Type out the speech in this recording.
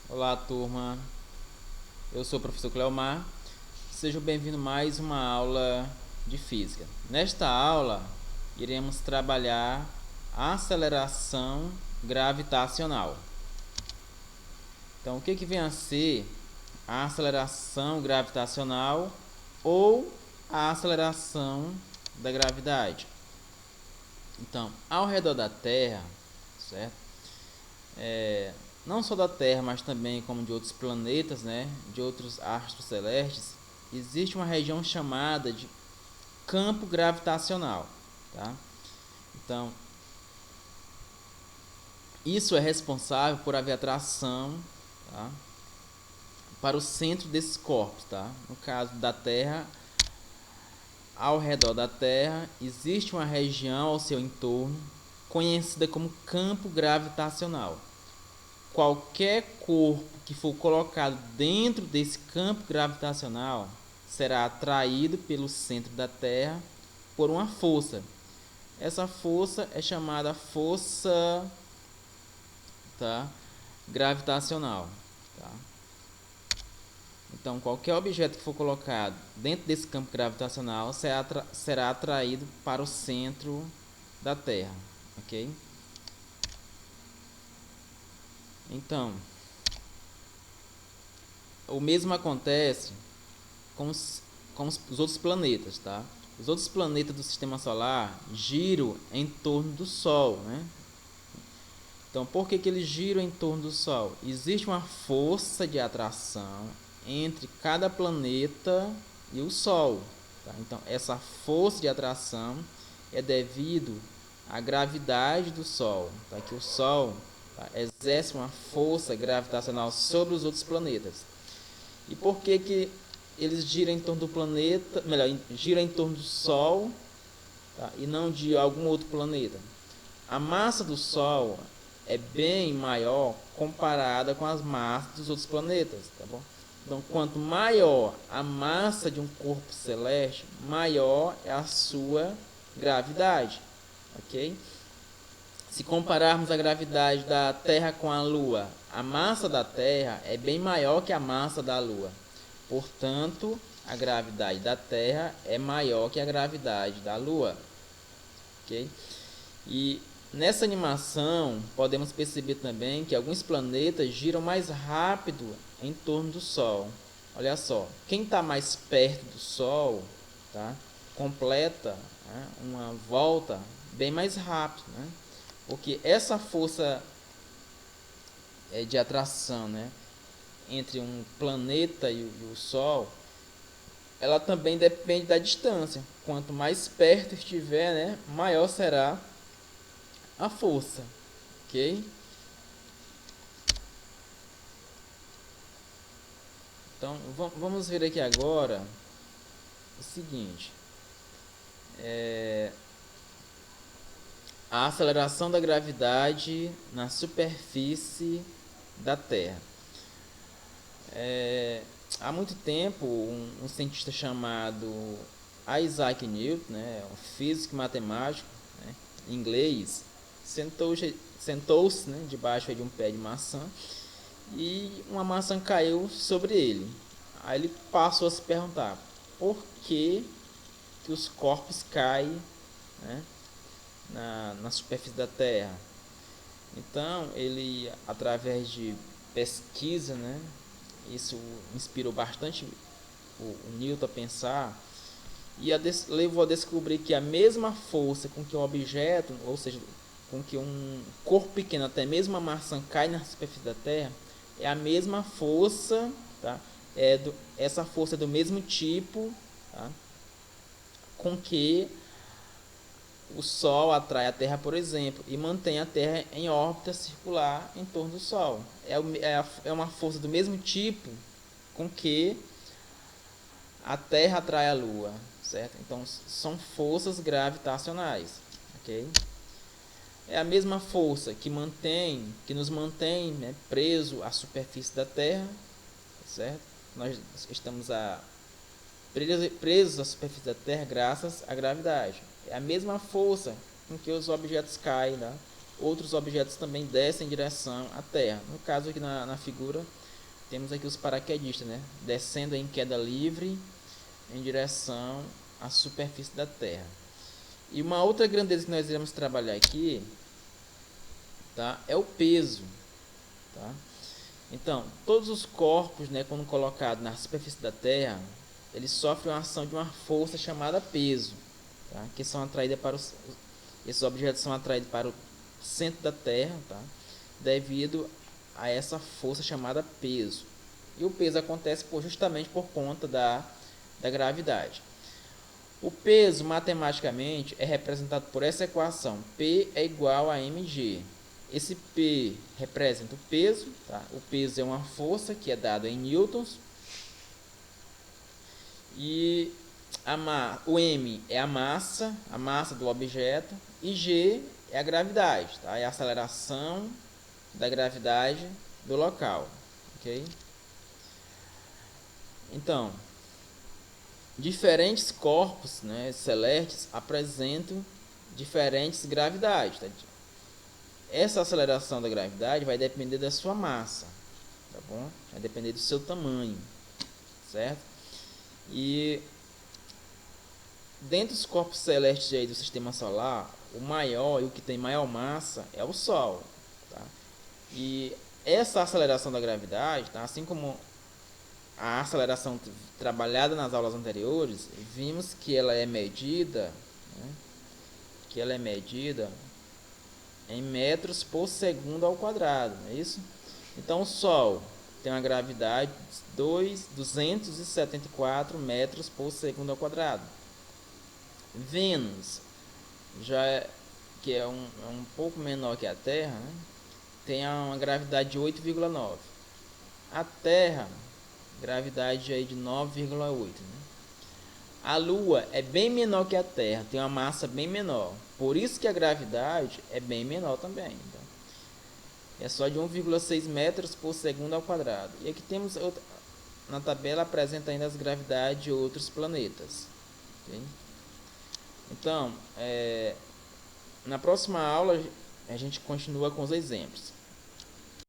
Olá, turma. Eu sou o professor Cleomar. Sejam bem-vindos a mais uma aula de física. Nesta aula, iremos trabalhar a aceleração gravitacional. Então, o que vem a ser a aceleração gravitacional ou a aceleração da gravidade? Então, ao redor da Terra, certo? Não só da Terra, mas também como de outros planetas, né, de outros astros celestes, existe uma região chamada de campo gravitacional, tá? Então, isso é responsável por haver atração, tá, para o centro desses corpos, tá? No caso da Terra, ao redor da Terra existe uma região ao seu entorno conhecida como campo gravitacional. Qualquer corpo que for colocado dentro desse campo gravitacional será atraído pelo centro da Terra por uma força. Essa força é chamada força, tá, gravitacional. Tá? Então, qualquer objeto que for colocado dentro desse campo gravitacional será atraído para o centro da Terra. Ok? Então, o mesmo acontece com os outros planetas, tá? Os outros planetas do Sistema Solar giram em torno do Sol, né? Então, por que eles giram em torno do Sol? Existe uma força de atração entre cada planeta e o Sol, tá? Então, essa força de atração é devido à gravidade do Sol, tá? Que o Sol, tá, exerce uma força gravitacional sobre os outros planetas. E por que eles giram em torno do planeta, melhor, giram em torno do Sol, tá, e não de algum outro planeta? A massa do Sol é bem maior comparada com as massas dos outros planetas, tá bom? Então, quanto maior a massa de um corpo celeste, maior é a sua gravidade, ok? Se compararmos a gravidade da Terra com a Lua, a massa da Terra é bem maior que a massa da Lua. Portanto, a gravidade da Terra é maior que a gravidade da Lua. Okay? E nessa animação, podemos perceber também que alguns planetas giram mais rápido em torno do Sol. Olha só, quem está mais perto do Sol, tá, completa, né, uma volta bem mais rápido, né? Porque essa força de atração, né, entre um planeta e o Sol, ela também depende da distância. Quanto mais perto estiver, né, maior será a força, ok? Então vamos ver aqui agora o seguinte: a aceleração da gravidade na superfície da Terra. Há muito tempo, um cientista chamado Isaac Newton, né, um físico e matemático, né, inglês, sentou-se, né, debaixo de um pé de maçã e uma maçã caiu sobre ele. Aí ele passou a se perguntar por que os corpos caem, né, na superfície da Terra. Então ele, através de pesquisa, né, isso inspirou bastante o Newton a pensar e levou a descobrir que a mesma força com que um objeto, ou seja, com que um corpo pequeno, até mesmo a maçã, cai na superfície da Terra, é a mesma força, tá? Essa força é do mesmo tipo, tá, com que o Sol atrai a Terra, por exemplo, e mantém a Terra em órbita circular em torno do Sol. É uma força do mesmo tipo com que a Terra atrai a Lua, certo? Então são forças gravitacionais, ok? É a mesma força que nos mantém, né, preso à superfície da Terra, certo? Nós estamos presos à superfície da Terra graças à gravidade. É a mesma força com que os objetos caem, né, outros objetos também descem em direção à Terra. No caso aqui na figura, temos aqui os paraquedistas, né? Descendo em queda livre em direção à superfície da Terra. E uma outra grandeza que nós iremos trabalhar aqui, tá, é o peso. Tá? Então, todos os corpos, né, quando colocados na superfície da Terra, eles sofrem uma ação de uma força chamada peso, tá? Que são atraídas para esses objetos são atraídos para o centro da Terra, tá? Devido a essa força chamada peso. E o peso acontece justamente por conta da gravidade. O peso, matematicamente, é representado por essa equação. P é igual a mg. Esse P representa o peso. Tá? O peso é uma força que é dada em newtons. E o m é a massa do objeto. E g é a gravidade. Tá? É a aceleração da gravidade do local. Okay? Então, diferentes corpos, né, celestes apresentam diferentes gravidades. Tá? Essa aceleração da gravidade vai depender da sua massa, tá bom? Vai depender do seu tamanho, certo? E dentre os corpos celestes aí do Sistema Solar, o maior e o que tem maior massa é o Sol, tá? E essa aceleração da gravidade, tá? Assim como a aceleração trabalhada nas aulas anteriores, vimos que ela é medida, né, em metros por segundo ao quadrado, não é isso? Então o Sol tem uma gravidade de 274 metros por segundo ao quadrado. Vênus, que é um pouco menor que a Terra, né, tem uma gravidade de 8,9. A Terra, gravidade aí de 9,8, né? A Lua é bem menor que a Terra, tem uma massa bem menor. Por isso que a gravidade é bem menor também. Então, é só de 1,6 metros por segundo ao quadrado. E aqui temos na tabela apresenta ainda as gravidades de outros planetas. Okay? Então, na próxima aula a gente continua com os exemplos.